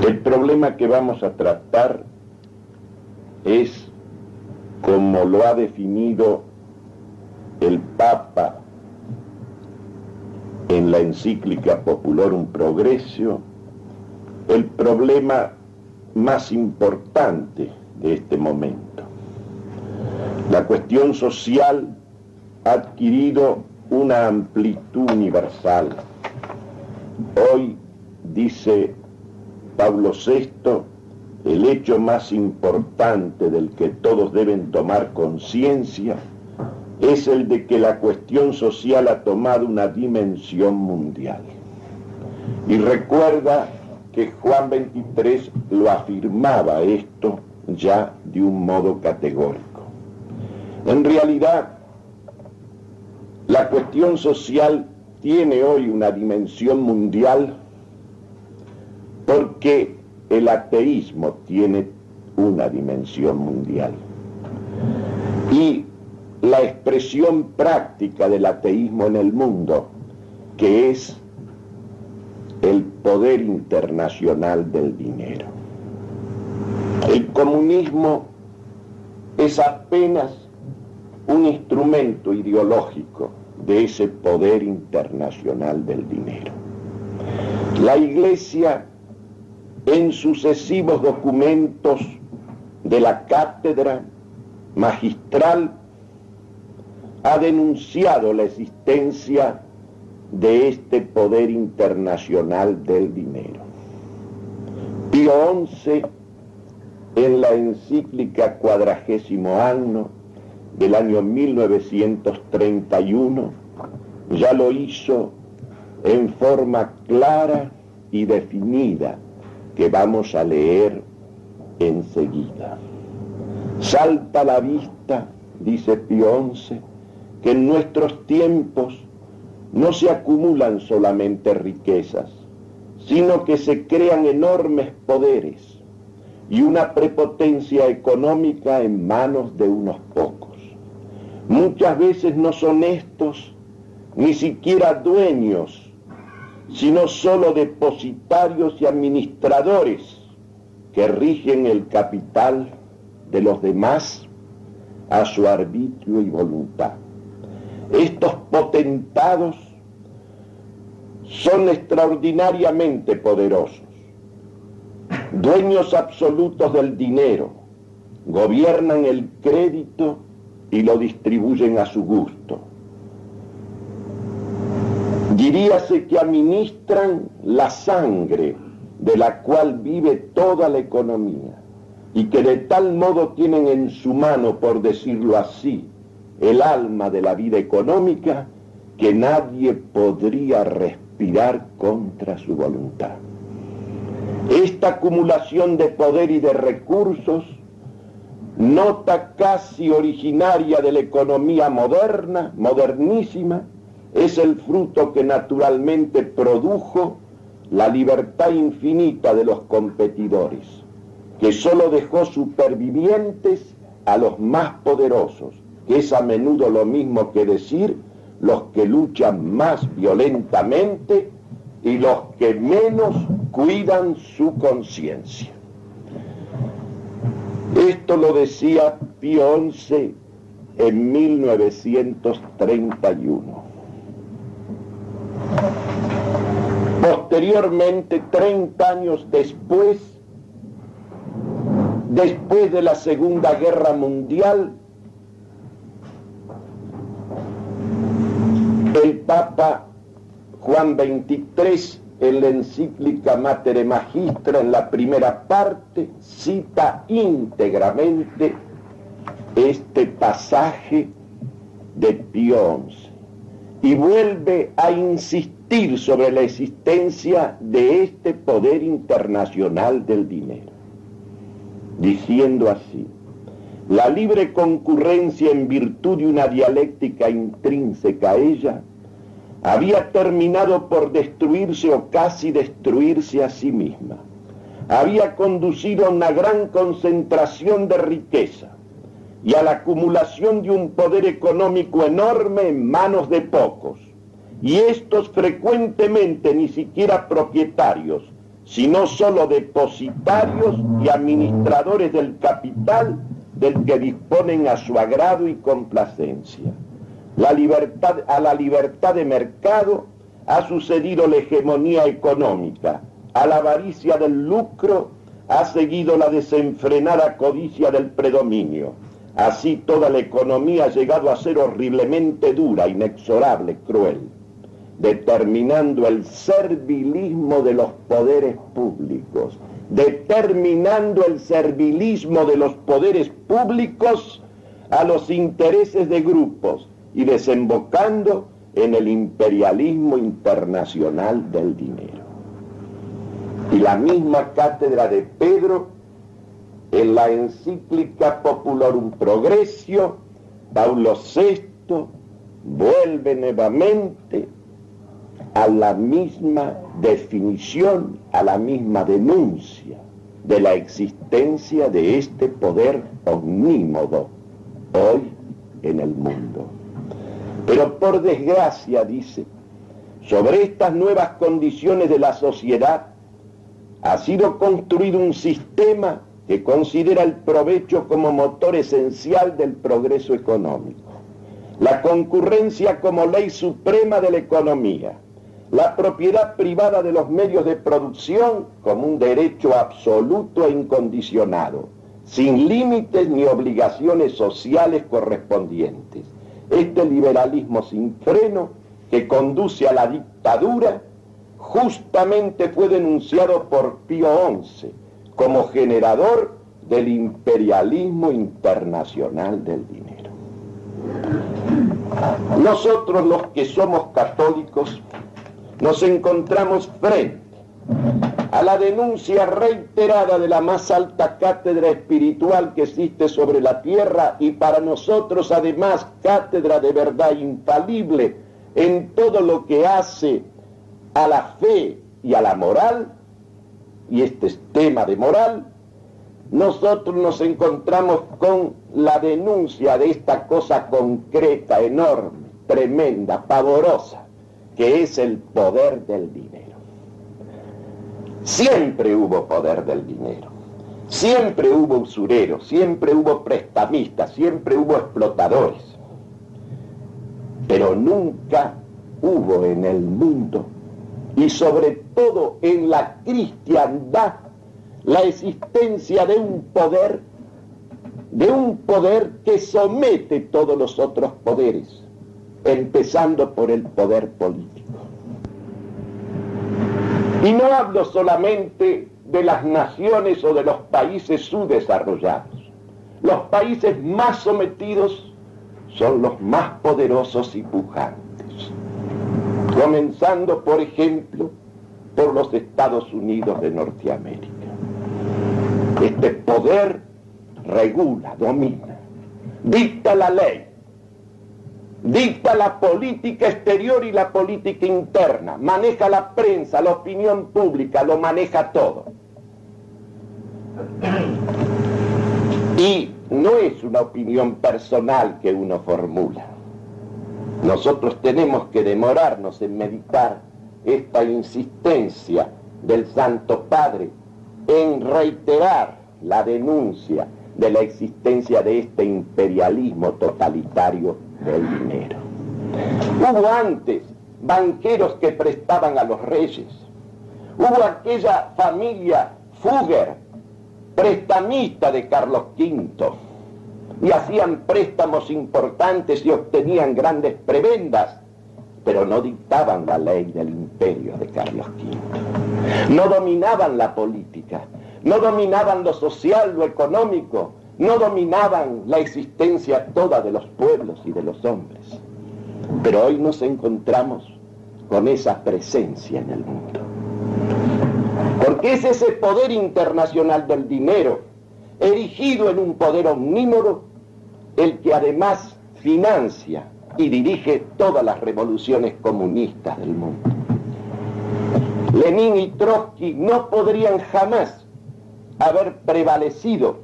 El problema que vamos a tratar es, como lo ha definido el Papa en la encíclica Populorum Progressio, el problema más importante de este momento. La cuestión social ha adquirido una amplitud universal. Hoy, dice Pablo VI, el hecho más importante del que todos deben tomar conciencia es el de que la cuestión social ha tomado una dimensión mundial. Y recuerda que Juan XXIII lo afirmaba esto ya de un modo categórico. En realidad, la cuestión social tiene hoy una dimensión mundial porque el ateísmo tiene una dimensión mundial. Y la expresión práctica del ateísmo en el mundo, que es el poder internacional del dinero. El comunismo es apenas un instrumento ideológico de ese poder internacional del dinero. La Iglesia, en sucesivos documentos de la cátedra magistral, ha denunciado la existencia de este poder internacional del dinero. Pío XI, en la encíclica Quadragésimo Anno del año 1931, ya lo hizo en forma clara y definida, que vamos a leer enseguida. Salta a la vista, dice Pío XI, que en nuestros tiempos no se acumulan solamente riquezas, sino que se crean enormes poderes y una prepotencia económica en manos de unos pocos. Muchas veces no son estos ni siquiera dueños, sino solo depositarios y administradores que rigen el capital de los demás a su arbitrio y voluntad. Estos potentados son extraordinariamente poderosos, dueños absolutos del dinero, gobiernan el crédito y lo distribuyen a su gusto. Diríase que administran la sangre de la cual vive toda la economía y que de tal modo tienen en su mano, por decirlo así, el alma de la vida económica, que nadie podría respirar contra su voluntad. Esta acumulación de poder y de recursos, nota casi originaria de la economía moderna, modernísima, es el fruto que naturalmente produjo la libertad infinita de los competidores, que solo dejó supervivientes a los más poderosos, que es a menudo lo mismo que decir los que luchan más violentamente y los que menos cuidan su conciencia. Esto lo decía Pío XI en 1931. Posteriormente, 30 años después de la Segunda Guerra Mundial, el Papa Juan XXIII, en la encíclica Mater Magistra, en la primera parte, cita íntegramente este pasaje de Pío XI y vuelve a insistir sobre la existencia de este poder internacional del dinero, diciendo así: la libre concurrencia en virtud de una dialéctica intrínseca a ella había terminado por destruirse o casi destruirse a sí misma. Había conducido a una gran concentración de riqueza y a la acumulación de un poder económico enorme en manos de pocos, y estos frecuentemente ni siquiera propietarios, sino solo depositarios y administradores del capital del que disponen a su agrado y complacencia. A la libertad de mercado ha sucedido la hegemonía económica, a la avaricia del lucro ha seguido la desenfrenada codicia del predominio. Así toda la economía ha llegado a ser horriblemente dura, inexorable, cruel, determinando el servilismo de los poderes públicos, a los intereses de grupos y desembocando en el imperialismo internacional del dinero. Y la misma cátedra de Pedro, en la encíclica Populorum Progressio, Paulo VI vuelve nuevamente a la misma definición, a la misma denuncia de la existencia de este poder omnímodo hoy en el mundo. Pero por desgracia, dice, sobre estas nuevas condiciones de la sociedad ha sido construido un sistema que considera el provecho como motor esencial del progreso económico, la concurrencia como ley suprema de la economía, la propiedad privada de los medios de producción como un derecho absoluto e incondicionado, sin límites ni obligaciones sociales correspondientes. Este liberalismo sin freno que conduce a la dictadura justamente fue denunciado por Pío XI como generador del imperialismo internacional del dinero. Nosotros, los que somos católicos, nos encontramos frente a la denuncia reiterada de la más alta cátedra espiritual que existe sobre la tierra y para nosotros además cátedra de verdad infalible en todo lo que hace a la fe y a la moral, y este es tema de moral. Nosotros nos encontramos con la denuncia de esta cosa concreta, enorme, tremenda, pavorosa, que es el poder del dinero. Siempre hubo poder del dinero, siempre hubo usureros, siempre hubo prestamistas, siempre hubo explotadores, pero nunca hubo en el mundo, y sobre todo en la cristiandad, la existencia de un poder que somete todos los otros poderes, empezando por el poder político. Y no hablo solamente de las naciones o de los países subdesarrollados. Los países más sometidos son los más poderosos y pujantes. Comenzando, por ejemplo, por los Estados Unidos de Norteamérica. Este poder regula, domina, dicta la ley, dicta la política exterior y la política interna, maneja la prensa, la opinión pública, lo maneja todo. Y no es una opinión personal que uno formula. Nosotros tenemos que demorarnos en meditar esta insistencia del Santo Padre en reiterar la denuncia de la existencia de este imperialismo totalitario del dinero. Hubo antes banqueros que prestaban a los reyes. Hubo aquella familia Fugger, prestamista de Carlos V, y hacían préstamos importantes y obtenían grandes prebendas, pero no dictaban la ley del imperio de Carlos V. No dominaban la política, no dominaban lo social, lo económico, no dominaban la existencia toda de los pueblos y de los hombres. Pero hoy nos encontramos con esa presencia en el mundo. Porque es ese poder internacional del dinero, erigido en un poder omnímodo, el que además financia y dirige todas las revoluciones comunistas del mundo. Lenin y Trotsky no podrían jamás haber prevalecido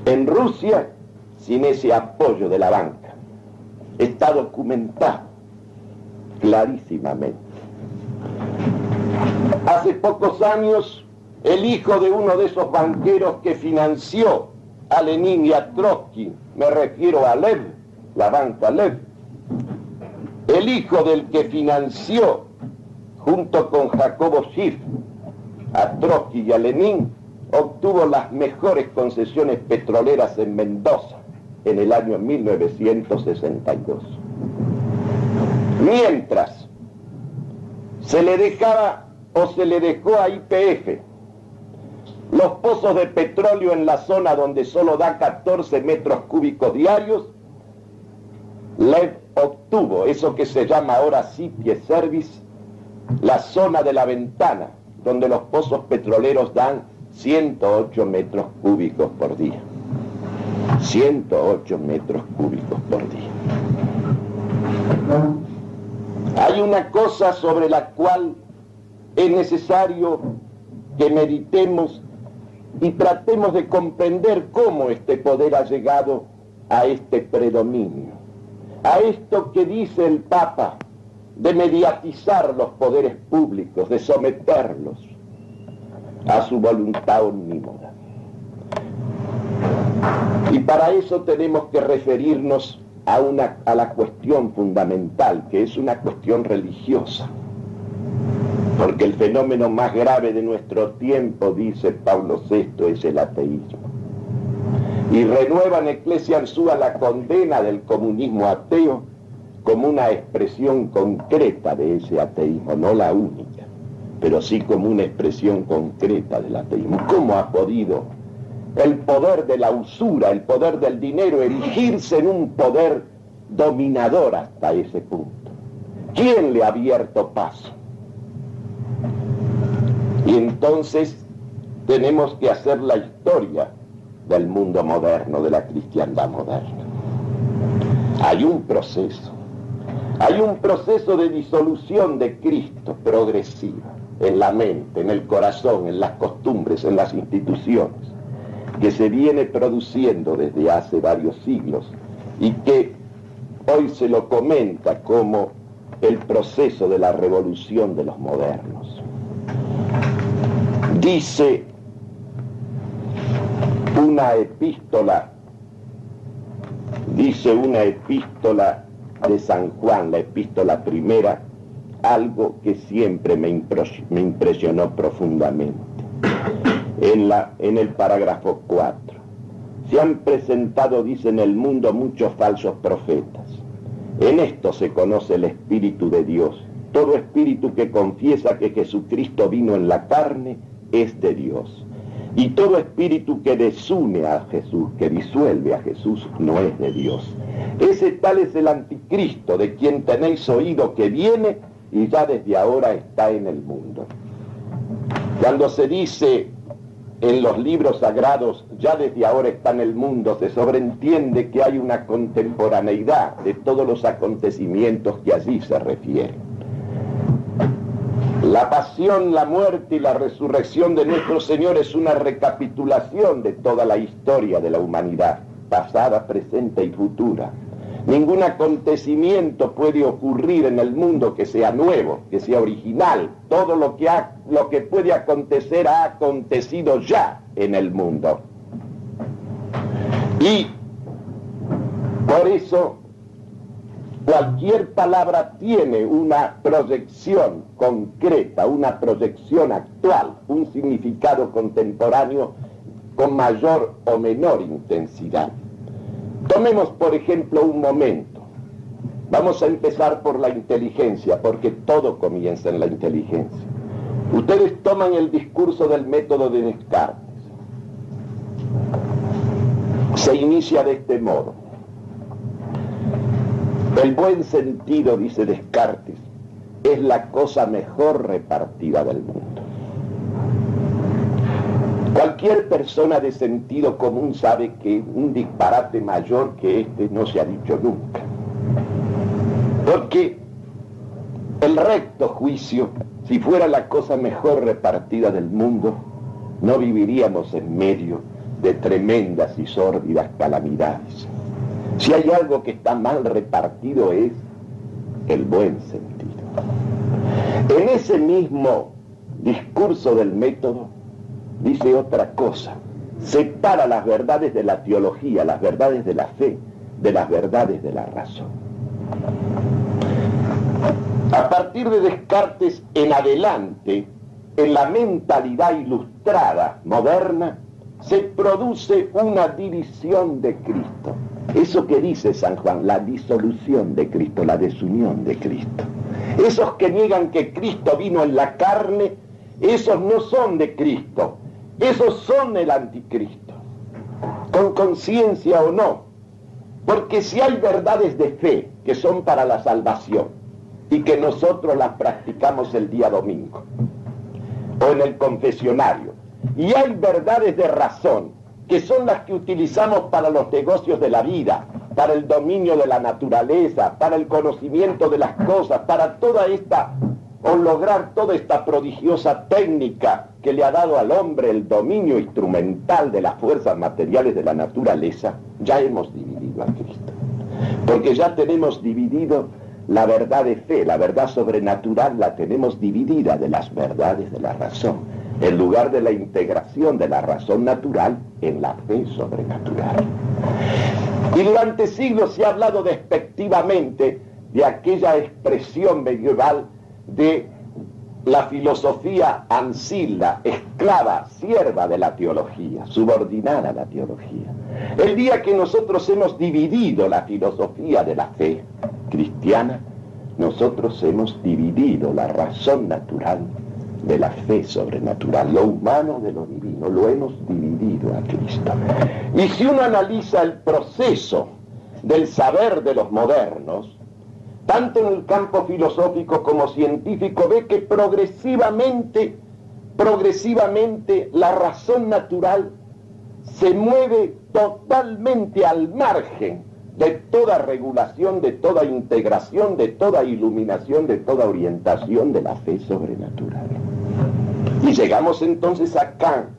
en Rusia sin ese apoyo de la banca. Está documentado clarísimamente. Hace pocos años, el hijo de uno de esos banqueros que financió a Lenin y a Trotsky, me refiero a Lev, la banca Lev, el hijo del que financió junto con Jacobo Schiff a Trotsky y a Lenin, obtuvo las mejores concesiones petroleras en Mendoza en el año 1962. Mientras se le dejaba o se le dejó a YPF los pozos de petróleo en la zona donde solo da 14 metros cúbicos diarios, Lev obtuvo eso que se llama ahora City Service, la zona de la Ventana, donde los pozos petroleros dan 108 metros cúbicos por día. 108 metros cúbicos por día. Hay una cosa sobre la cual es necesario que meditemos y tratemos de comprender cómo este poder ha llegado a este predominio, a esto que dice el Papa de mediatizar los poderes públicos, de someterlos a su voluntad omnímoda. Y para eso tenemos que referirnos a la cuestión fundamental, que es una cuestión religiosa. Porque el fenómeno más grave de nuestro tiempo, dice Pablo VI, es el ateísmo. Y renueva en Ecclesiam Sua la condena del comunismo ateo como una expresión concreta de ese ateísmo, no la única, pero sí como una expresión concreta del ateísmo. ¿Cómo ha podido el poder de la usura, el poder del dinero, erigirse en un poder dominador hasta ese punto? ¿Quién le ha abierto paso? Y entonces tenemos que hacer la historia del mundo moderno, de la cristiandad moderna. Hay un proceso de disolución de Cristo progresiva en la mente, en el corazón, en las costumbres, en las instituciones, que se viene produciendo desde hace varios siglos y que hoy se lo comenta como el proceso de la revolución de los modernos. Dice una epístola de San Juan, la epístola primera, algo que siempre me impresionó profundamente. En el parágrafo 4. Se han presentado, dice, en el mundo muchos falsos profetas. En esto se conoce el Espíritu de Dios. Todo espíritu que confiesa que Jesucristo vino en la carne es de Dios. Y todo espíritu que desune a Jesús, que disuelve a Jesús, no es de Dios. Ese tal es el anticristo, de quien tenéis oído que viene y ya desde ahora está en el mundo. Cuando se dice en los libros sagrados, ya desde ahora está en el mundo, se sobreentiende que hay una contemporaneidad de todos los acontecimientos que allí se refieren. La pasión, la muerte y la resurrección de nuestro Señor es una recapitulación de toda la historia de la humanidad, pasada, presente y futura. Ningún acontecimiento puede ocurrir en el mundo que sea nuevo, que sea original. Todo lo que puede acontecer ha acontecido ya en el mundo. Y por eso cualquier palabra tiene una proyección concreta, una proyección actual, un significado contemporáneo con mayor o menor intensidad. Tomemos, por ejemplo, un momento. Vamos a empezar por la inteligencia, porque todo comienza en la inteligencia. Ustedes toman el discurso del método de Descartes. Se inicia de este modo. El buen sentido, dice Descartes, es la cosa mejor repartida del mundo. Cualquier persona de sentido común sabe que un disparate mayor que este no se ha dicho nunca. Porque el recto juicio, si fuera la cosa mejor repartida del mundo, no viviríamos en medio de tremendas y sórdidas calamidades. Si hay algo que está mal repartido es el buen sentido. En ese mismo discurso del método dice otra cosa. Separa las verdades de la teología, las verdades de la fe, de las verdades de la razón. A partir de Descartes en adelante, en la mentalidad ilustrada moderna, se produce una división de Cristo. Eso que dice San Juan, la disolución de Cristo, la desunión de Cristo. Esos que niegan que Cristo vino en la carne, esos no son de Cristo, esos son el anticristo, con conciencia o no. Porque si hay verdades de fe que son para la salvación y que nosotros las practicamos el día domingo o en el confesionario, y hay verdades de razón que son las que utilizamos para los negocios de la vida, para el dominio de la naturaleza, para el conocimiento de las cosas, para toda esta, o lograr toda esta prodigiosa técnica que le ha dado al hombre el dominio instrumental de las fuerzas materiales de la naturaleza, ya hemos dividido a Cristo. Porque ya tenemos dividido la verdad de fe, la verdad sobrenatural la tenemos dividida de las verdades de la razón, en lugar de la integración de la razón natural en la fe sobrenatural. Y durante siglos se ha hablado despectivamente de aquella expresión medieval de la filosofía ancilla, esclava, sierva de la teología, subordinada a la teología. El día que nosotros hemos dividido la filosofía de la fe cristiana, nosotros hemos dividido la razón natural de la fe sobrenatural, lo humano de lo divino, lo hemos dividido a Cristo. Y si uno analiza el proceso del saber de los modernos, tanto en el campo filosófico como científico, ve que progresivamente la razón natural se mueve totalmente al margen de toda regulación, de toda integración, de toda iluminación, de toda orientación de la fe sobrenatural. Y llegamos entonces a Kant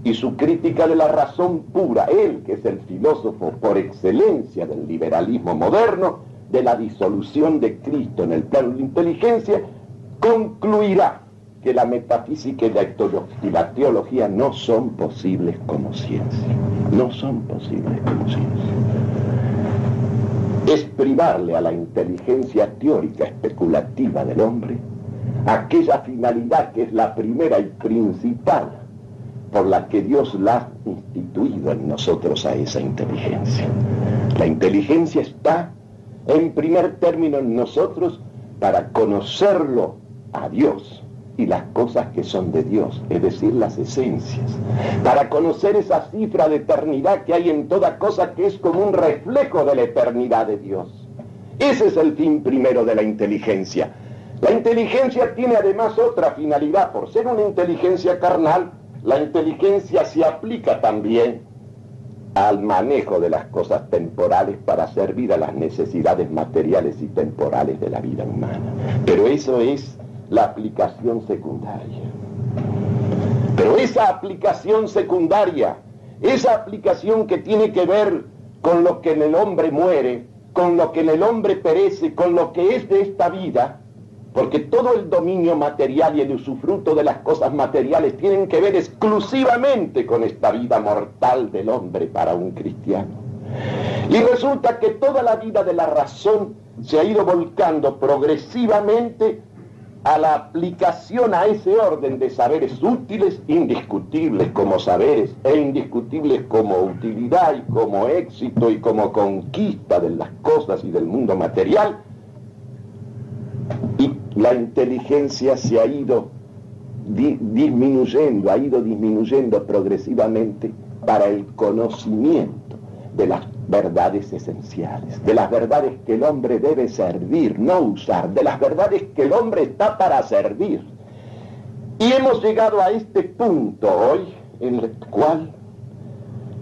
y su crítica de la razón pura, él que es el filósofo por excelencia del liberalismo moderno, de la disolución de Cristo en el plano de la inteligencia, concluirá que la metafísica y la teología no son posibles como ciencia. No son posibles como ciencia. Es privarle a la inteligencia teórica especulativa del hombre aquella finalidad que es la primera y principal por la que Dios la ha instituido en nosotros a esa inteligencia. La inteligencia está en primer término en nosotros para conocerlo a Dios y las cosas que son de Dios, es decir, las esencias, para conocer esa cifra de eternidad que hay en toda cosa que es como un reflejo de la eternidad de Dios. Ese es el fin primero de la inteligencia. La inteligencia tiene además otra finalidad. Por ser una inteligencia carnal, la inteligencia se aplica también al manejo de las cosas temporales para servir a las necesidades materiales y temporales de la vida humana. Pero eso es la aplicación secundaria. Pero esa aplicación secundaria, esa aplicación que tiene que ver con lo que en el hombre muere, con lo que en el hombre perece, con lo que es de esta vida, porque todo el dominio material y el usufructo de las cosas materiales tienen que ver exclusivamente con esta vida mortal del hombre para un cristiano. Y resulta que toda la vida de la razón se ha ido volcando progresivamente a la aplicación a ese orden de saberes útiles, indiscutibles como saberes, e indiscutibles como utilidad y como éxito y como conquista de las cosas y del mundo material. Y la inteligencia se ha ido disminuyendo progresivamente para el conocimiento de las verdades esenciales, de las verdades que el hombre debe servir, no usar, de las verdades que el hombre está para servir. Y hemos llegado a este punto hoy en el cual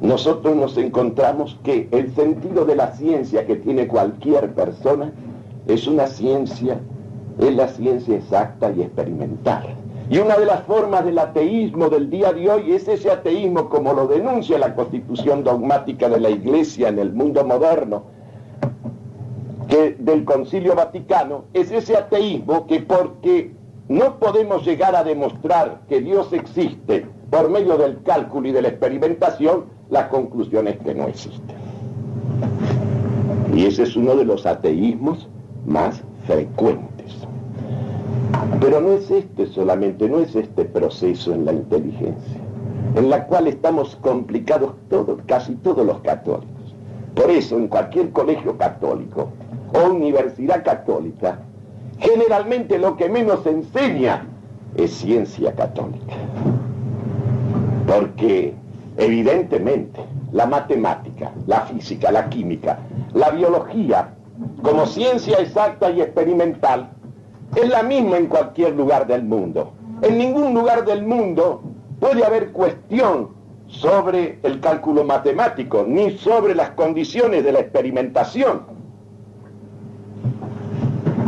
nosotros nos encontramos que el sentido de la ciencia que tiene cualquier persona es la ciencia exacta y experimental. Y una de las formas del ateísmo del día de hoy es ese ateísmo como lo denuncia la constitución dogmática de la Iglesia en el mundo moderno, que del Concilio Vaticano, es ese ateísmo que porque no podemos llegar a demostrar que Dios existe por medio del cálculo y de la experimentación, la conclusión es que no existe. Y ese es uno de los ateísmos más frecuentes. Pero no es este solamente, no es este proceso en la inteligencia, en la cual estamos complicados casi todos los católicos. Por eso, en cualquier colegio católico o universidad católica, generalmente lo que menos se enseña es ciencia católica. Porque, evidentemente, la matemática, la física, la química, la biología, como ciencia exacta y experimental, es la misma en cualquier lugar del mundo. En ningún lugar del mundo puede haber cuestión sobre el cálculo matemático, ni sobre las condiciones de la experimentación.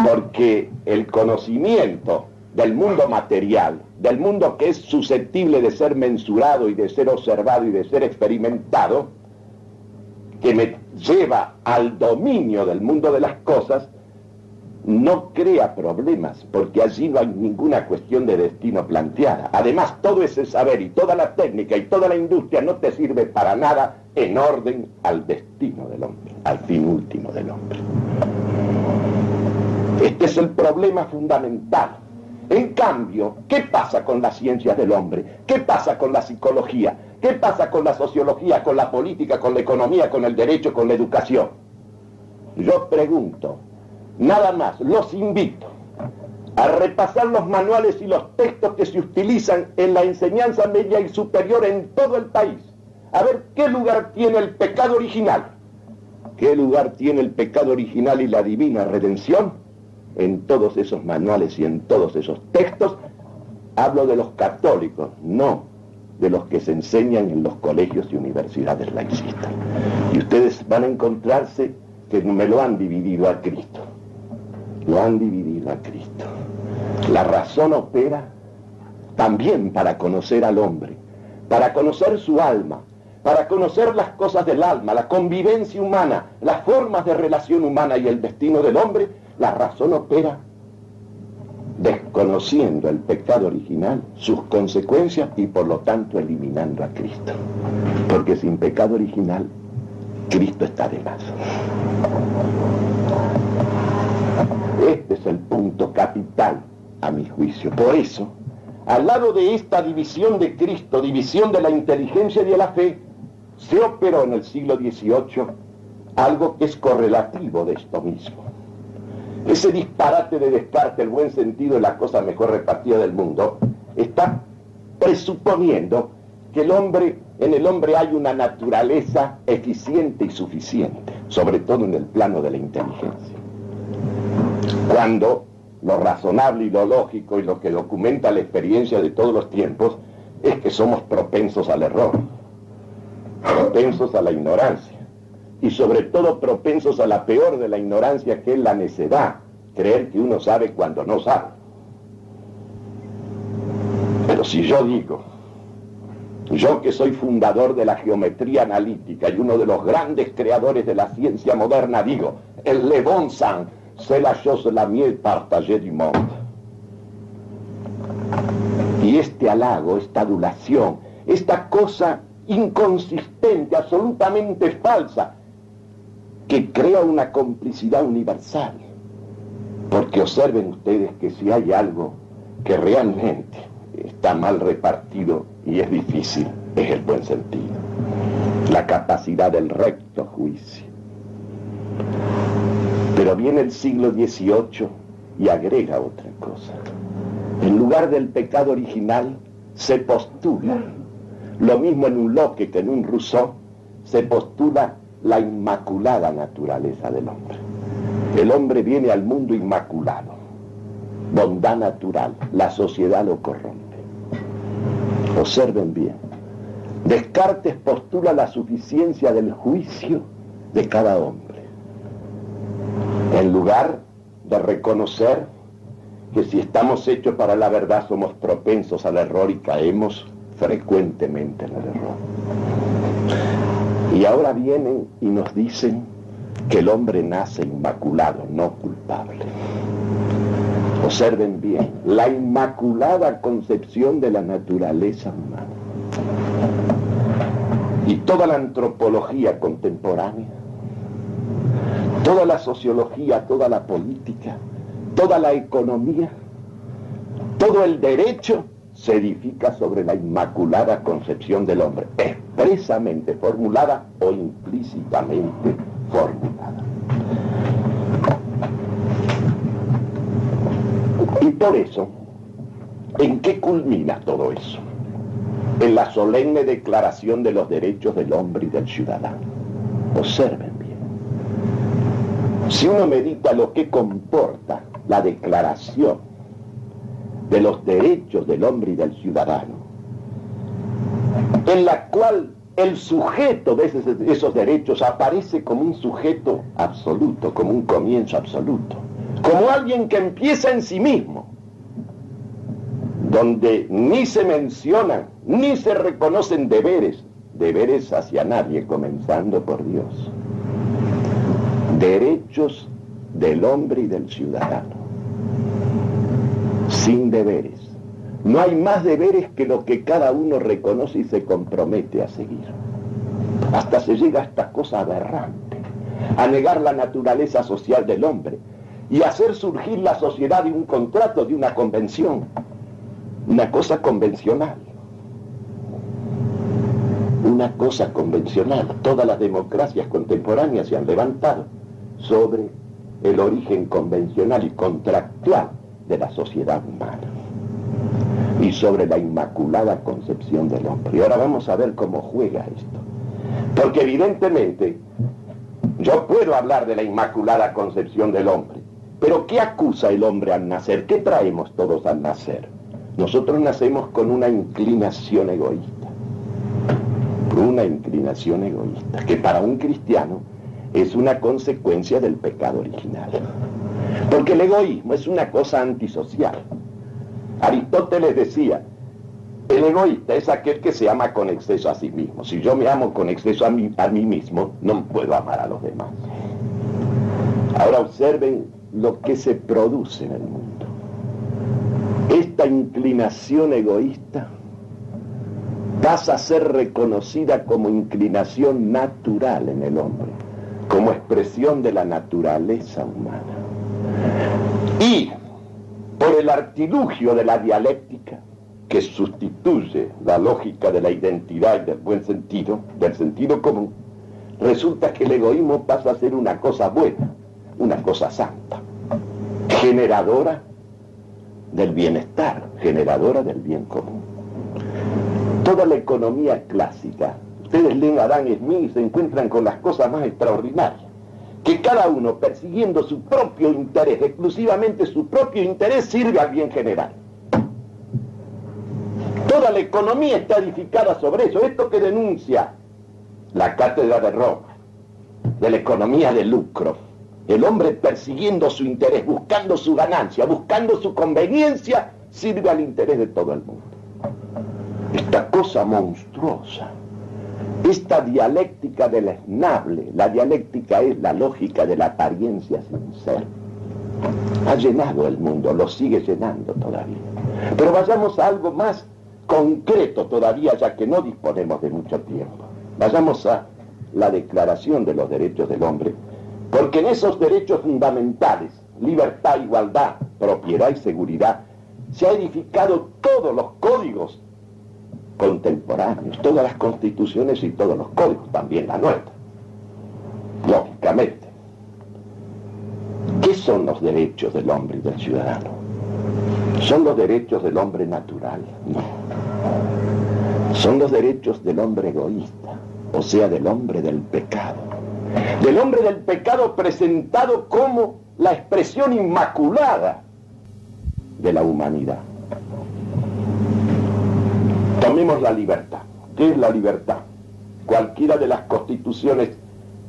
Porque el conocimiento del mundo material, del mundo que es susceptible de ser mensurado y de ser observado y de ser experimentado, que me lleva al dominio del mundo de las cosas, no crea problemas, porque allí no hay ninguna cuestión de destino planteada. Además, todo ese saber y toda la técnica y toda la industria no te sirve para nada en orden al destino del hombre, al fin último del hombre. Este es el problema fundamental. En cambio, ¿qué pasa con las ciencias del hombre? ¿Qué pasa con la psicología? ¿Qué pasa con la sociología, con la política, con la economía, con el derecho, con la educación? Yo pregunto, nada más, los invito a repasar los manuales y los textos que se utilizan en la enseñanza media y superior en todo el país. A ver qué lugar tiene el pecado original. ¿Qué lugar tiene el pecado original y la divina redención? En todos esos manuales y en todos esos textos. Hablo de los católicos, no de los que se enseñan en los colegios y universidades laicistas. Y ustedes van a encontrarse que me lo han dividido a Cristo. Lo han dividido a Cristo. La razón opera también para conocer al hombre, para conocer su alma, para conocer las cosas del alma, la convivencia humana, las formas de relación humana y el destino del hombre. La razón opera desconociendo el pecado original, sus consecuencias y por lo tanto eliminando a Cristo. Porque sin pecado original, Cristo está de más. Este es el punto capital, a mi juicio. Por eso, al lado de esta división de Cristo, división de la inteligencia y de la fe, se operó en el siglo XVIII algo que es correlativo de esto mismo. Ese disparate de Descartes, el buen sentido de la cosa mejor repartida del mundo, está presuponiendo que en el hombre hay una naturaleza eficiente y suficiente, sobre todo en el plano de la inteligencia. Cuando lo razonable y lo lógico y lo que documenta la experiencia de todos los tiempos es que somos propensos al error, propensos a la ignorancia. Y sobre todo propensos a la peor de la ignorancia, que es la necedad, creer que uno sabe cuando no sabe. Pero si yo digo, yo que soy fundador de la geometría analítica y uno de los grandes creadores de la ciencia moderna, digo, el le bon sang, c'est la chose la mieux partagée du monde. Y este halago, esta adulación, esta cosa inconsistente, absolutamente falsa, que crea una complicidad universal. Porque observen ustedes que si hay algo que realmente está mal repartido y es difícil, es el buen sentido, la capacidad del recto juicio. Pero viene el siglo XVIII y agrega otra cosa. En lugar del pecado original se postula, lo mismo en un Locke que en un Rousseau, se postula la inmaculada naturaleza del hombre. El hombre viene al mundo inmaculado, bondad natural, la sociedad lo corrompe. Observen bien, Descartes postula la suficiencia del juicio de cada hombre, en lugar de reconocer que si estamos hechos para la verdad somos propensos al error y caemos frecuentemente en el error. Y ahora vienen y nos dicen que el hombre nace inmaculado, no culpable. Observen bien, la inmaculada concepción de la naturaleza humana. Y toda la antropología contemporánea, toda la sociología, toda la política, toda la economía, todo el derecho se edifica sobre la inmaculada concepción del hombre, expresamente formulada o implícitamente formulada. Y por eso, ¿en qué culmina todo eso? En la solemne declaración de los derechos del hombre y del ciudadano. Observen bien. Si uno medita lo que comporta la declaración de los derechos del hombre y del ciudadano, en la cual el sujeto de esos derechos aparece como un sujeto absoluto, como un comienzo absoluto, como alguien que empieza en sí mismo, donde ni se mencionan, ni se reconocen deberes hacia nadie, comenzando por Dios. Derechos del hombre y del ciudadano, sin deberes. No hay más deberes que lo que cada uno reconoce y se compromete a seguir. Hasta se llega a esta cosa aberrante, a negar la naturaleza social del hombre y hacer surgir la sociedad de un contrato, de una convención, una cosa convencional. Una cosa convencional. Todas las democracias contemporáneas se han levantado sobre el origen convencional y contractual de la sociedad humana y sobre la inmaculada concepción del hombre. Y ahora vamos a ver cómo juega esto. Porque evidentemente yo puedo hablar de la inmaculada concepción del hombre, pero ¿qué acusa el hombre al nacer? ¿Qué traemos todos al nacer? Nosotros nacemos con una inclinación egoísta. Una inclinación egoísta, que para un cristiano es una consecuencia del pecado original. Porque el egoísmo es una cosa antisocial. Aristóteles decía, el egoísta es aquel que se ama con exceso a sí mismo. Si yo me amo con exceso a mí mismo, no puedo amar a los demás. Ahora observen lo que se produce en el mundo. Esta inclinación egoísta pasa a ser reconocida como inclinación natural en el hombre, como expresión de la naturaleza humana. Y por el artilugio de la dialéctica, que sustituye la lógica de la identidad y del buen sentido, del sentido común, resulta que el egoísmo pasa a ser una cosa buena, una cosa santa, generadora del bienestar, generadora del bien común. Toda la economía clásica, ustedes leen a Adam Smith y se encuentran con las cosas más extraordinarias, que cada uno persiguiendo su propio interés, exclusivamente su propio interés, sirve al bien general. Toda la economía está edificada sobre eso. Esto que denuncia la cátedra de Roma, de la economía de lucro, el hombre persiguiendo su interés, buscando su ganancia, buscando su conveniencia, sirve al interés de todo el mundo. Esta cosa monstruosa, esta dialéctica del esnable, la dialéctica es la lógica de la apariencia sin ser, ha llenado el mundo, lo sigue llenando todavía. Pero vayamos a algo más concreto todavía, ya que no disponemos de mucho tiempo. Vayamos a la Declaración de los Derechos del Hombre, porque en esos derechos fundamentales, libertad, igualdad, propiedad y seguridad, se ha edificado todos los códigos contemporáneos, todas las constituciones y todos los códigos, también la nuestra, lógicamente. ¿Qué son los derechos del hombre y del ciudadano? ¿Son los derechos del hombre natural? No. Son los derechos del hombre egoísta, o sea, del hombre del pecado. Del hombre del pecado presentado como la expresión inmaculada de la humanidad. Tomemos la libertad. ¿Qué es la libertad? Cualquiera de las constituciones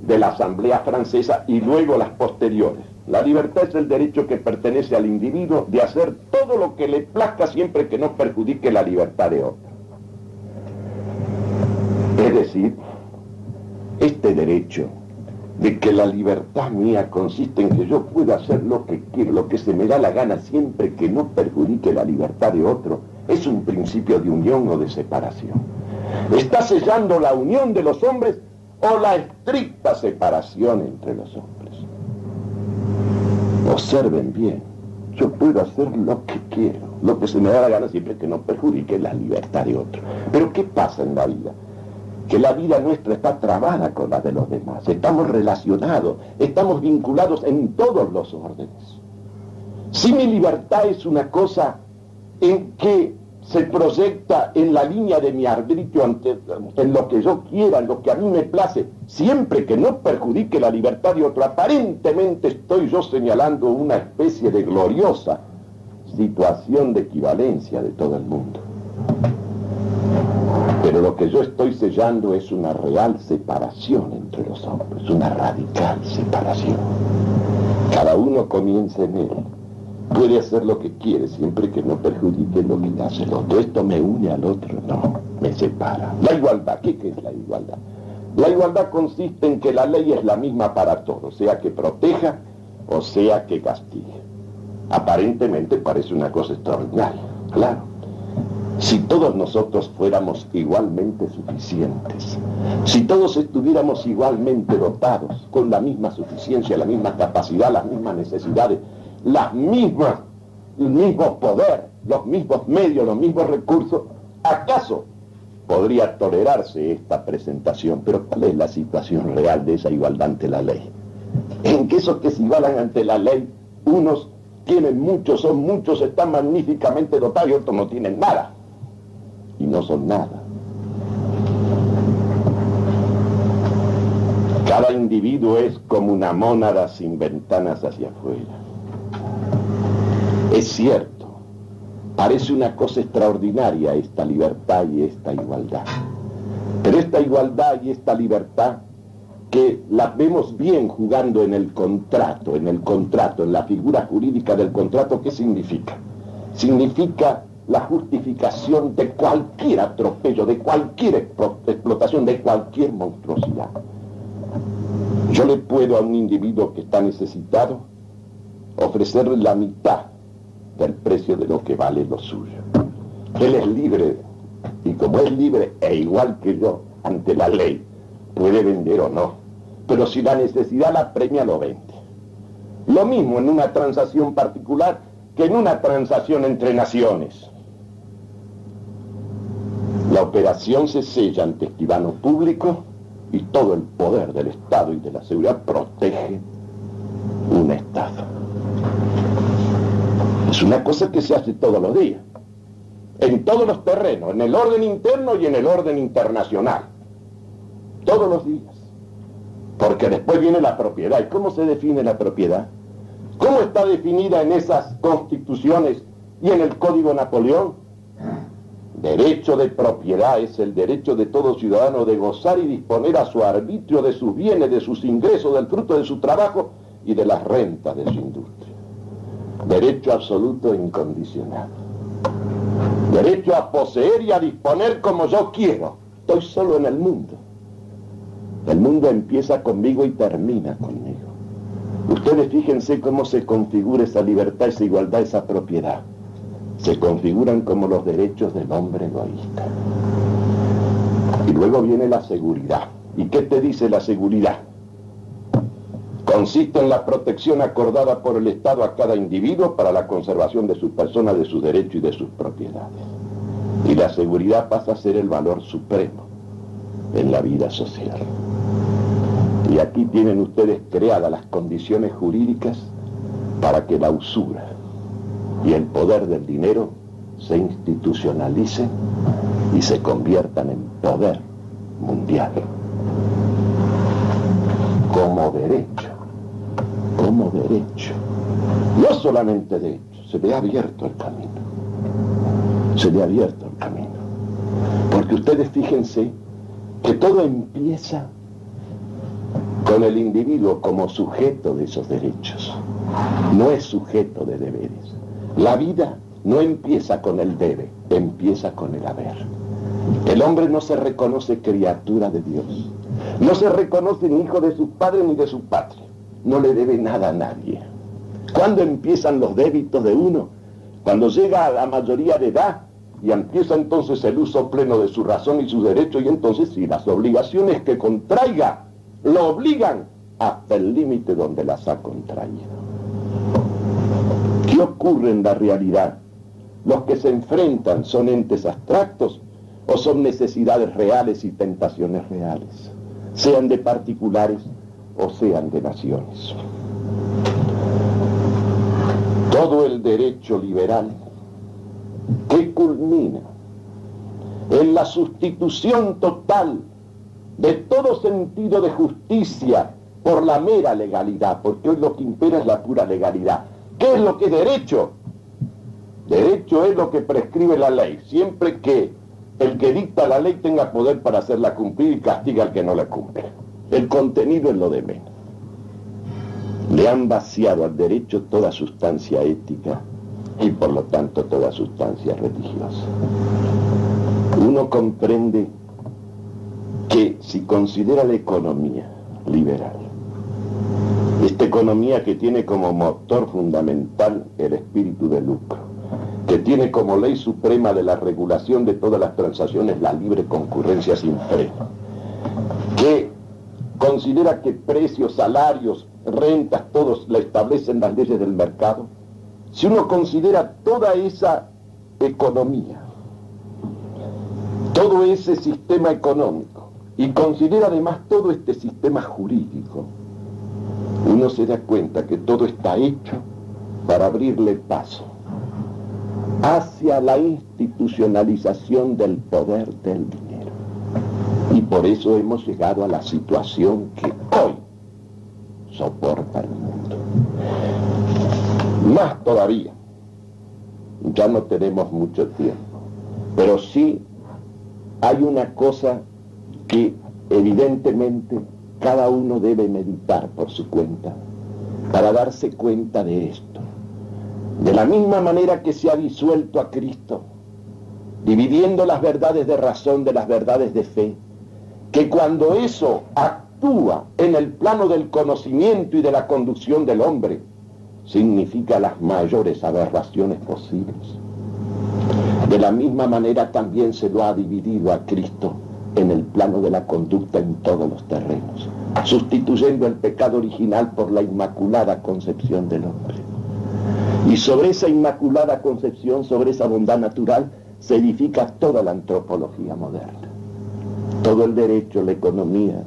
de la Asamblea Francesa y luego las posteriores. La libertad es el derecho que pertenece al individuo de hacer todo lo que le plazca siempre que no perjudique la libertad de otro. Es decir, este derecho de que la libertad mía consiste en que yo pueda hacer lo que quiero, lo que se me da la gana, siempre que no perjudique la libertad de otro, es un principio de unión o de separación. ¿Está sellando la unión de los hombres o la estricta separación entre los hombres? Observen bien, yo puedo hacer lo que quiero, lo que se me da la gana, siempre que no perjudique la libertad de otro. Pero ¿qué pasa en la vida? Que la vida nuestra está trabada con la de los demás. Estamos relacionados, estamos vinculados en todos los órdenes. Si mi libertad es una cosa en que se proyecta en la línea de mi arbitrio, en lo que yo quiera, en lo que a mí me place, siempre que no perjudique la libertad de otro, aparentemente estoy yo señalando una especie de gloriosa situación de equivalencia de todo el mundo. Pero lo que yo estoy sellando es una real separación entre los hombres, una radical separación. Cada uno comienza en él. Puede hacer lo que quiere, siempre que no perjudique lo que hace el otro. Esto me une al otro, no, me separa. La igualdad, ¿qué es la igualdad? La igualdad consiste en que la ley es la misma para todos, sea que proteja o sea que castigue. Aparentemente parece una cosa extraordinaria, claro. Si todos nosotros fuéramos igualmente suficientes, si todos estuviéramos igualmente dotados, con la misma suficiencia, la misma capacidad, las mismas necesidades, el mismo poder, los mismos medios, los mismos recursos, ¿acaso podría tolerarse esta presentación? Pero ¿cuál es la situación real de esa igualdad ante la ley? En que esos que se igualan ante la ley, unos tienen muchos, son muchos, están magníficamente dotados y otros no tienen nada. Y no son nada. Cada individuo es como una mónada sin ventanas hacia afuera. Es cierto, parece una cosa extraordinaria esta libertad y esta igualdad. Pero esta igualdad y esta libertad, que las vemos bien jugando en el contrato, en la figura jurídica del contrato, ¿qué significa? Significa la justificación de cualquier atropello, de cualquier explotación, de cualquier monstruosidad. Yo le puedo a un individuo que está necesitado ofrecerle la mitad del precio de lo que vale lo suyo. Él es libre, y como es libre e igual que yo ante la ley, puede vender o no, pero si la necesidad la premia, lo vende. Lo mismo en una transacción particular que en una transacción entre naciones. La operación se sella ante escribano público y todo el poder del Estado y de la seguridad protege un Estado. Es una cosa que se hace todos los días, en todos los terrenos, en el orden interno y en el orden internacional, todos los días. Porque después viene la propiedad. ¿Y cómo se define la propiedad? ¿Cómo está definida en esas constituciones y en el Código Napoleón? Derecho de propiedad es el derecho de todo ciudadano de gozar y disponer a su arbitrio de sus bienes, de sus ingresos, del fruto de su trabajo y de las rentas de su industria. Derecho absoluto e incondicional. Derecho a poseer y a disponer como yo quiero. Estoy solo en el mundo. El mundo empieza conmigo y termina conmigo. Ustedes fíjense cómo se configura esa libertad, esa igualdad, esa propiedad. Se configuran como los derechos del hombre egoísta. Y luego viene la seguridad. ¿Y qué te dice la seguridad? Consiste en la protección acordada por el Estado a cada individuo para la conservación de su persona, de sus derechos y de sus propiedades. Y la seguridad pasa a ser el valor supremo en la vida social. Y aquí tienen ustedes creadas las condiciones jurídicas para que la usura y el poder del dinero se institucionalicen y se conviertan en poder mundial. Como derecho. Como derecho. No solamente derecho, se le ha abierto el camino. Se le ha abierto el camino. Porque ustedes fíjense que todo empieza con el individuo como sujeto de esos derechos. No es sujeto de deberes. La vida no empieza con el debe, empieza con el haber. El hombre no se reconoce criatura de Dios. No se reconoce ni hijo de sus padres ni de su patria. No le debe nada a nadie. ¿Cuándo empiezan los débitos de uno? Cuando llega a la mayoría de edad y empieza entonces el uso pleno de su razón y sus derechos, y entonces sí, las obligaciones que contraiga lo obligan hasta el límite donde las ha contraído. ¿Qué ocurre en la realidad? ¿Los que se enfrentan son entes abstractos o son necesidades reales y tentaciones reales? Sean de particulares o sean de naciones. Todo el derecho liberal que culmina en la sustitución total de todo sentido de justicia por la mera legalidad, porque hoy lo que impera es la pura legalidad. ¿Qué es lo que es derecho? Derecho es lo que prescribe la ley, siempre que el que dicta la ley tenga poder para hacerla cumplir y castiga al que no la cumple. El contenido es lo de menos. Le han vaciado al derecho toda sustancia ética y por lo tanto toda sustancia religiosa. Uno comprende que si considera la economía liberal, esta economía que tiene como motor fundamental el espíritu de lucro, que tiene como ley suprema de la regulación de todas las transacciones la libre concurrencia sin freno, que considera que precios, salarios, rentas, todos la establecen las leyes del mercado. Si uno considera toda esa economía, todo ese sistema económico, y considera además todo este sistema jurídico, uno se da cuenta que todo está hecho para abrirle paso hacia la institucionalización del poder del dinero. Y por eso hemos llegado a la situación que hoy soporta el mundo. Más todavía, ya no tenemos mucho tiempo, pero sí hay una cosa que evidentemente cada uno debe meditar por su cuenta para darse cuenta de esto. De la misma manera que se ha disuelto a Cristo, dividiendo las verdades de razón de las verdades de fe, que cuando eso actúa en el plano del conocimiento y de la conducción del hombre, significa las mayores aberraciones posibles. De la misma manera también se lo ha dividido a Cristo en el plano de la conducta en todos los terrenos, sustituyendo el pecado original por la inmaculada concepción del hombre. Y sobre esa inmaculada concepción, sobre esa bondad natural, se edifica toda la antropología moderna. Todo el derecho, la economía,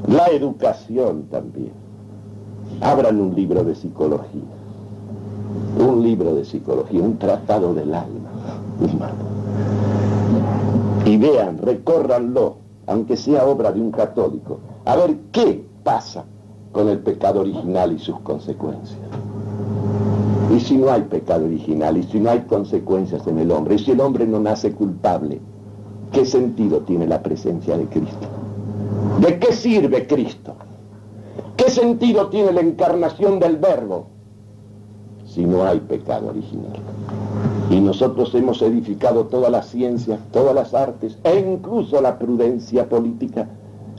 la educación también. Abran un libro de psicología, un tratado del alma humana. Y vean, recórranlo, aunque sea obra de un católico, a ver qué pasa con el pecado original y sus consecuencias. Y si no hay pecado original, y si no hay consecuencias en el hombre, y si el hombre no nace culpable, ¿qué sentido tiene la presencia de Cristo? ¿De qué sirve Cristo? ¿Qué sentido tiene la encarnación del Verbo si no hay pecado original? Y nosotros hemos edificado todas las ciencias, todas las artes, e incluso la prudencia política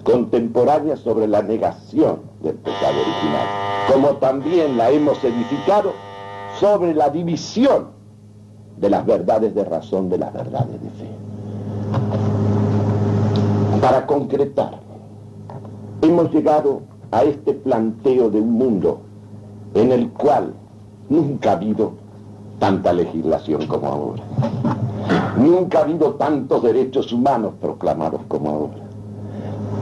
contemporánea sobre la negación del pecado original, como también la hemos edificado sobre la división de las verdades de razón de las verdades de fe. Para concretar, hemos llegado a este planteo de un mundo en el cual nunca ha habido tanta legislación como ahora. Nunca ha habido tantos derechos humanos proclamados como ahora.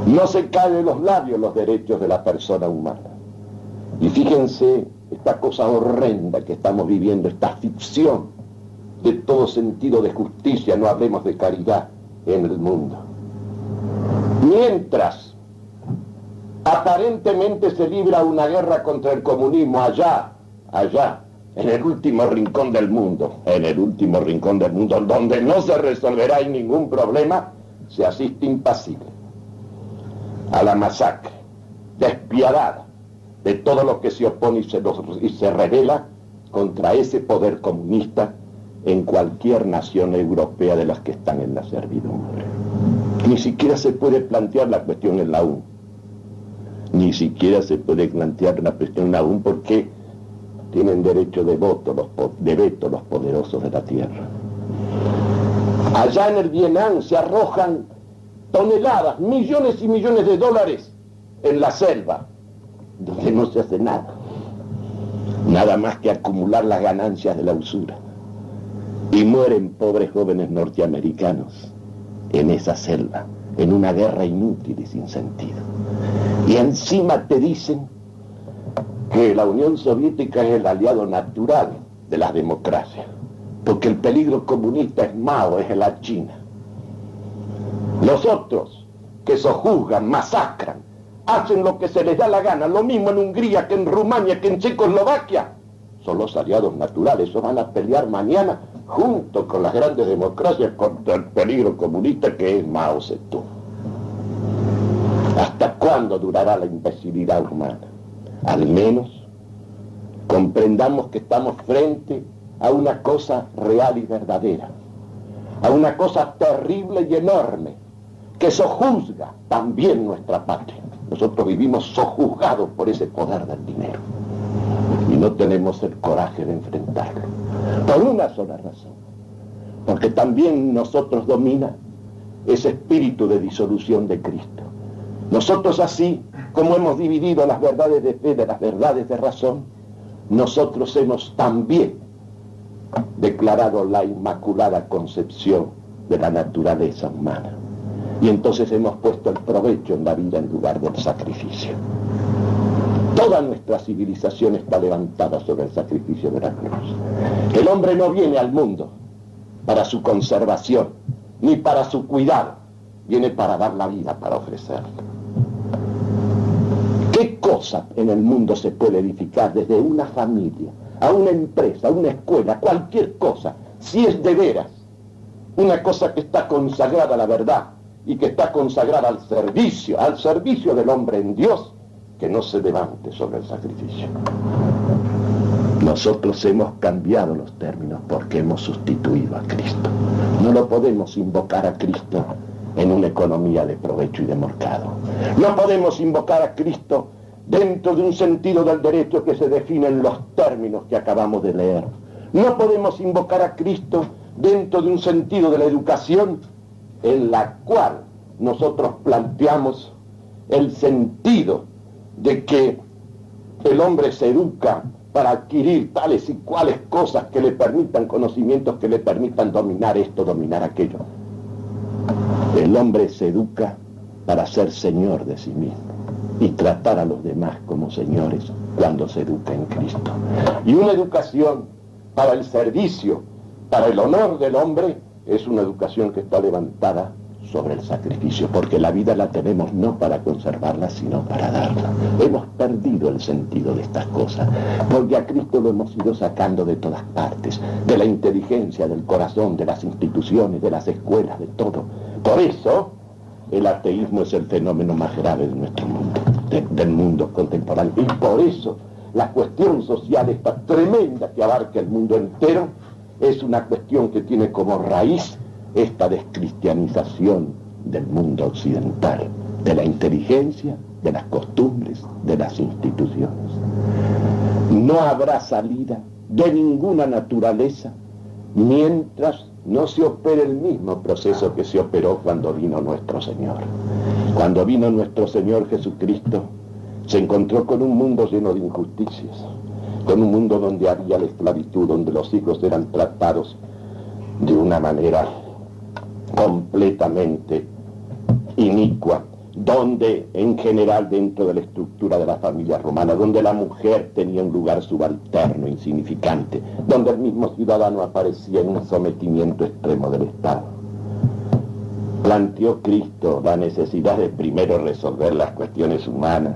No se caen de los labios los derechos de la persona humana. Y fíjense esta cosa horrenda que estamos viviendo, esta ficción de todo sentido de justicia, no hablemos de caridad, en el mundo. Mientras aparentemente se libra una guerra contra el comunismo allá, en el último rincón del mundo, donde no se resolverá ningún problema, se asiste impasible a la masacre despiadada de todo lo que se opone y se revela contra ese poder comunista en cualquier nación europea de las que están en la servidumbre. Ni siquiera se puede plantear la cuestión en la UN. Ni siquiera se puede plantear la cuestión en la UN porque tienen derecho de veto los poderosos de la tierra. Allá en el Vietnam se arrojan toneladas, millones y millones de dólares en la selva, donde no se hace nada. Nada más que acumular las ganancias de la usura. Y mueren pobres jóvenes norteamericanos en esa selva, en una guerra inútil y sin sentido. Y encima te dicen que la Unión Soviética es el aliado natural de las democracias, porque el peligro comunista es Mao, es la China. Los otros que sojuzgan, masacran, hacen lo que se les da la gana, lo mismo en Hungría que en Rumania, que en Checoslovaquia, son los aliados naturales. Esos van a pelear mañana junto con las grandes democracias contra el peligro comunista que es Mao Zedong. ¿Hasta cuándo durará la imbecilidad humana? Al menos comprendamos que estamos frente a una cosa real y verdadera, a una cosa terrible y enorme, que sojuzga también nuestra patria. Nosotros vivimos sojuzgados por ese poder del dinero y no tenemos el coraje de enfrentarlo, por una sola razón, porque también nosotros domina ese espíritu de disolución de Cristo. Nosotros, así como hemos dividido las verdades de fe de las verdades de razón, nosotros hemos también declarado la inmaculada concepción de la naturaleza humana. Y entonces hemos puesto el provecho en la vida en lugar del sacrificio. Toda nuestra civilización está levantada sobre el sacrificio de la cruz. El hombre no viene al mundo para su conservación, ni para su cuidado. Viene para dar la vida, para ofrecerla. ¿Qué cosa en el mundo se puede edificar desde una familia, a una empresa, a una escuela, cualquier cosa, si es de veras una cosa que está consagrada a la verdad y que está consagrada al servicio del hombre en Dios, que no se levante sobre el sacrificio? Nosotros hemos cambiado los términos porque hemos sustituido a Cristo. No lo podemos invocar a Cristo en una economía de provecho y de mercado. No podemos invocar a Cristo dentro de un sentido del derecho que se define en los términos que acabamos de leer. No podemos invocar a Cristo dentro de un sentido de la educación en la cual nosotros planteamos el sentido de que el hombre se educa para adquirir tales y cuales cosas que le permitan, conocimientos que le permitan dominar esto, dominar aquello. El hombre se educa para ser señor de sí mismo y tratar a los demás como señores cuando se educa en Cristo. Y una educación para el servicio, para el honor del hombre, es una educación que está levantada sobre el sacrificio, porque la vida la tenemos no para conservarla, sino para darla. Hemos perdido el sentido de estas cosas, porque a Cristo lo hemos ido sacando de todas partes, de la inteligencia, del corazón, de las instituciones, de las escuelas, de todo. Por eso, el ateísmo es el fenómeno más grave de nuestro mundo, del mundo contemporáneo. Y por eso, la cuestión social, esta tremenda que abarca el mundo entero, es una cuestión que tiene como raíz esta descristianización del mundo occidental, de la inteligencia, de las costumbres, de las instituciones. No habrá salida de ninguna naturaleza mientras no se opere el mismo proceso que se operó cuando vino nuestro Señor. Cuando vino nuestro Señor Jesucristo, se encontró con un mundo lleno de injusticias, con un mundo donde había la esclavitud, donde los hijos eran tratados de una manera completamente inicua, donde en general dentro de la estructura de la familia romana, donde la mujer tenía un lugar subalterno, insignificante, donde el mismo ciudadano aparecía en un sometimiento extremo del Estado. ¿Planteó Cristo la necesidad de primero resolver las cuestiones humanas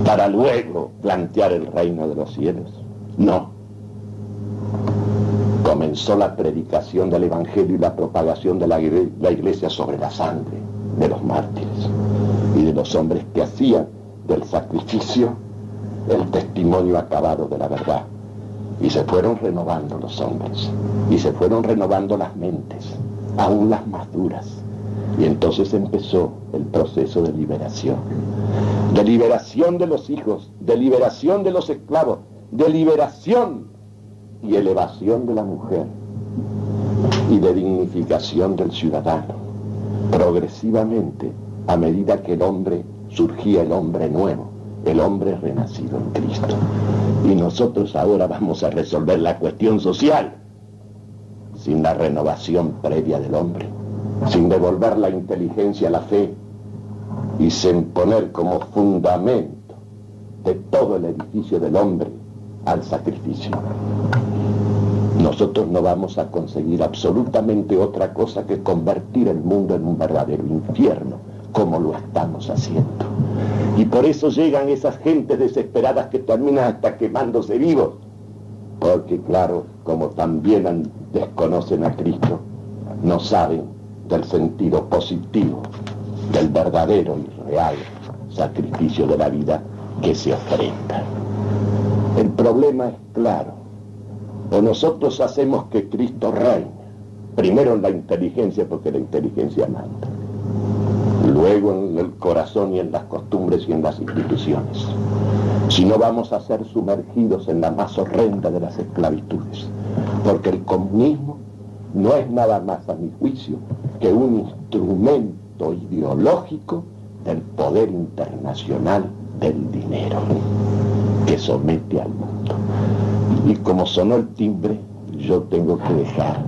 para luego plantear el reino de los cielos? No. Comenzó la predicación del Evangelio y la propagación de la Iglesia sobre la sangre de los mártires y de los hombres que hacían del sacrificio el testimonio acabado de la verdad. Y se fueron renovando los hombres, y se fueron renovando las mentes, aún las más duras. Y entonces empezó el proceso de liberación de los hijos, de liberación de los esclavos, de liberación y elevación de la mujer y de dignificación del ciudadano. Progresivamente, a medida que surgía el hombre nuevo, el hombre renacido en Cristo. Y nosotros ahora vamos a resolver la cuestión social sin la renovación previa del hombre, sin devolver la inteligencia a la fe y sin poner como fundamento de todo el edificio del hombre al sacrificio. Nosotros no vamos a conseguir absolutamente otra cosa que convertir el mundo en un verdadero infierno, como lo estamos haciendo. Y por eso llegan esas gentes desesperadas que terminan hasta quemándose vivos, porque claro, como también desconocen a Cristo, no saben del sentido positivo del verdadero y real sacrificio de la vida que se ofrenda. El problema es claro: o nosotros hacemos que Cristo reine, primero en la inteligencia, porque la inteligencia manda, luego en el corazón y en las costumbres y en las instituciones. Si no, vamos a ser sumergidos en la más horrenda de las esclavitudes, porque el comunismo no es nada más, a mi juicio, que un instrumento ideológico del poder internacional del dinero que somete al mundo. Y como sonó el timbre, yo tengo que dejar